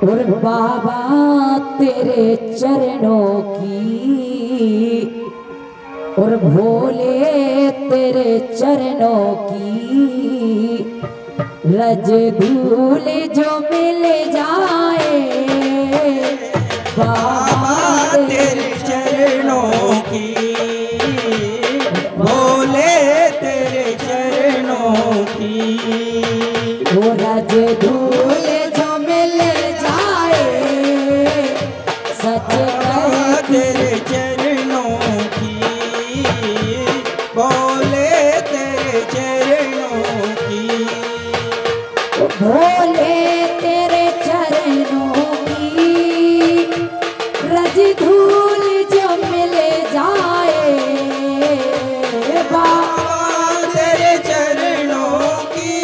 और बाबा तेरे चरणों की और भोले तेरे चरणों की रज धूल जो मिल जाए बाबा तेरे चरणों की भोले तेरे चरणों की वो रज धूल जो मिल जाए सच बाबा तेरे चरणों की भोले तेरे चरणों की भोले तेरे चरणों की रज धूल जो मिल जाए बाबा तेरे चरणों की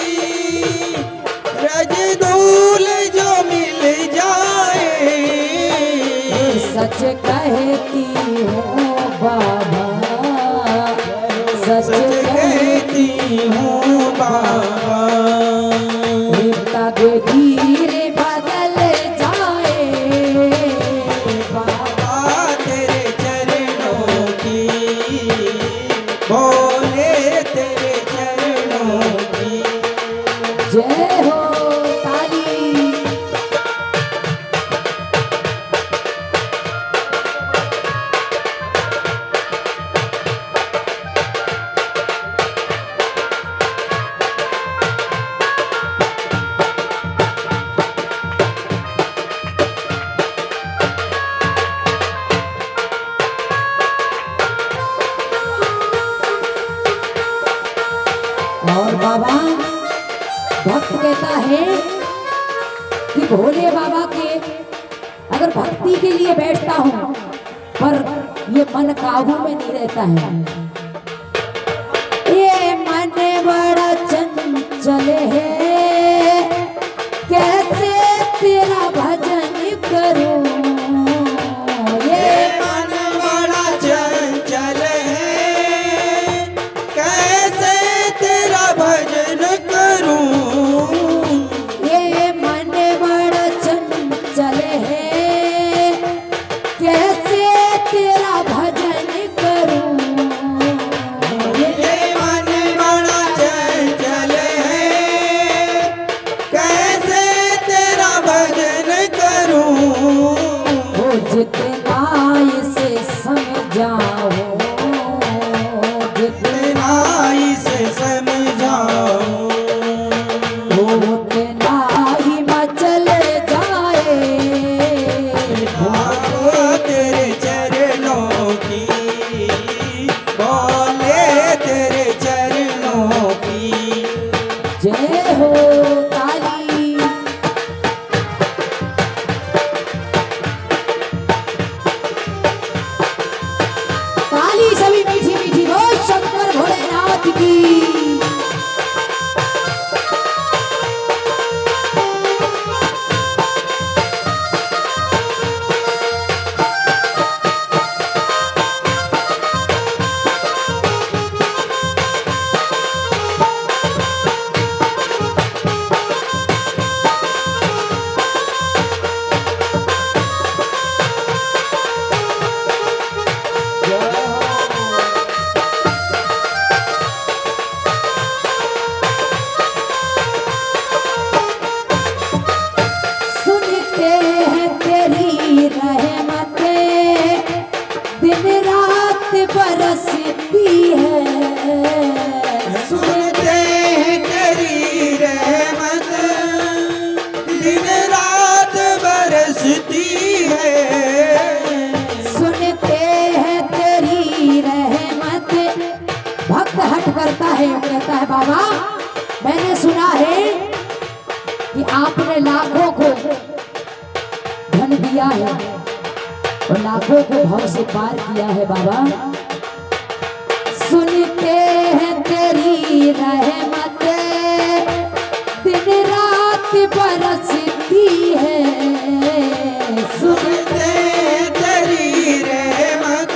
रज धूल जो मिल जाए सच कहती हूँ बाबा सच कहती हूँ बाबा तकदीर बदल जाए बाबा तेरे चरणों की भोले तेरे चरणों की जय हो ताली। और बाबा भक्त कहता है कि भोले बाबा के अगर भक्ति के लिए बैठता हूँ पर ये मन काबू में नहीं रहता है। ये मन बड़ा चंचल है कैसे तेरा भजन करूं ये मन बड़ा चंचल है कैसे तेरा भजन करूं ये मन बड़ा चंचल है कैसे तेरा भजन करूं ये मन बड़ा चंचल है कैसे तेरा भजन करूं वो जितना इसे समझाओ जितना इसे समझाऊं वो उतना ही मचल जाए बाबा तेरे चरणों की भोले तेरे चरणों की जय हो ताली। ताली सभी मीठी मीठी बोल शंकर भोलेनाथ की। सुनते हैं तेरी रहमतें दिन रात बरसती है सुनते हैं तेरी रहमत दिन रात बरसती है सुनते हैं तेरी रहमत। भक्त हट करता है कहता है बाबा मैंने सुना है कि आपने लाखों को धन दिया है और लाखों को भव से पार किया है बाबा। सुनते हैं तेरी रहमत दिन रात बरसती है सुनते हैं तेरी रहमत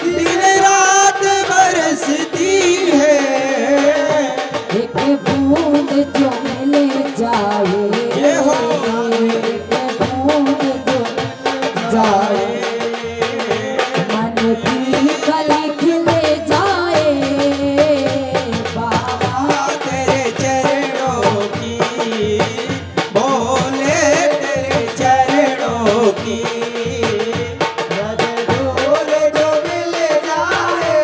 दिन रात बरसती है एक बूंद जो मिल जाए ढूंढ जो जाए मन की कली खिल जाए बाबा तेरे चरणों की बोले तेरे चरणों की रज ढोल जो मिल जाए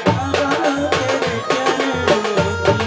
बाबा तेरे चरणों की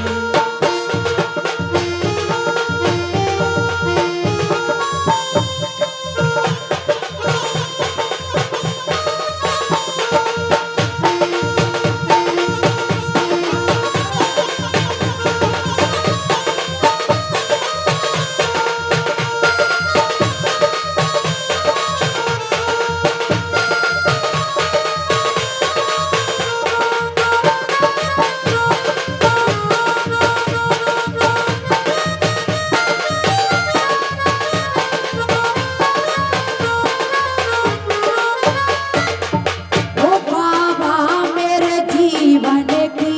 ओ बाबा मेरे जीवन की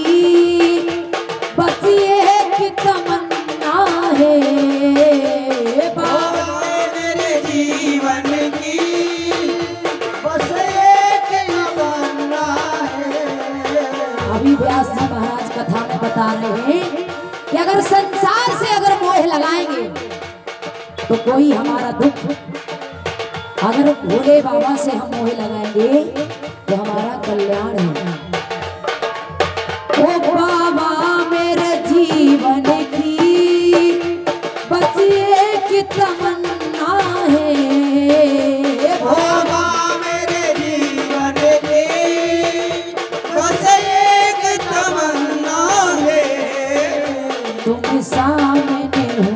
बस एक तमन्ना है बाबा मेरे जीवन की बस एक तमन्ना है अभी व्यास जी महाराज कथा में बता रहे हैं कि अगर संसार से अगर मोह लगाएंगे तो कोई हमारा दुख, अगर भोले बाबा से हम मोह लगाएंगे तो हमारा कल्याण है। ओ बाबा मेरे जीवन की बस एक तमन्ना है बाबा मेरे जीवन की बस एक तमन्ना है तुम सामने हो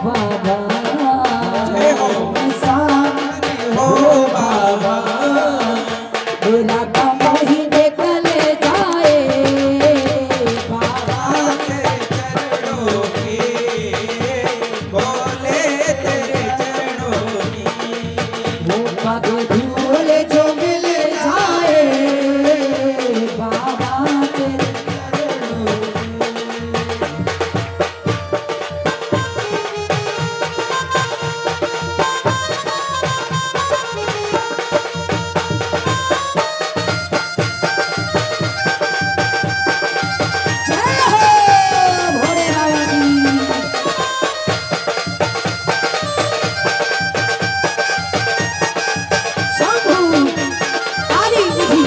बाबा तुम सामने हो बाबा मेरा गम ही निकल जाए बाबा तेरे चरणों की बोले तेरे चरणों की वो पग धूल जो मिल जाए बाबा तेरे जय हो भोले बाबा की। शंभू ताली विधि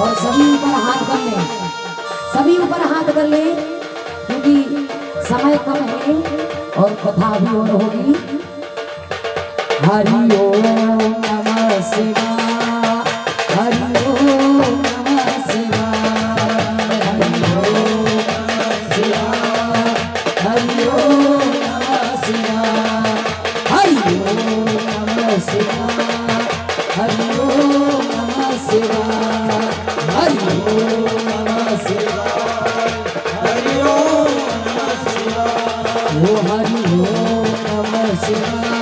और सभी ऊपर हाथ कर ले, सभी ऊपर हाथ कर ले क्योंकि समय कम है और कथा भी और होगी। हरि ओम नमः शिवाय हरि ओम नमः शिवाय हरि ओम नमः शिवाय हरि ओम नमः शिवाय हरि ओम नमः शिवाय हरि ओम नमः शिवाय हरि ओम नमः शिवाय हरि ओम नमः शिवाय ओ हरि ओम नमः शिवाय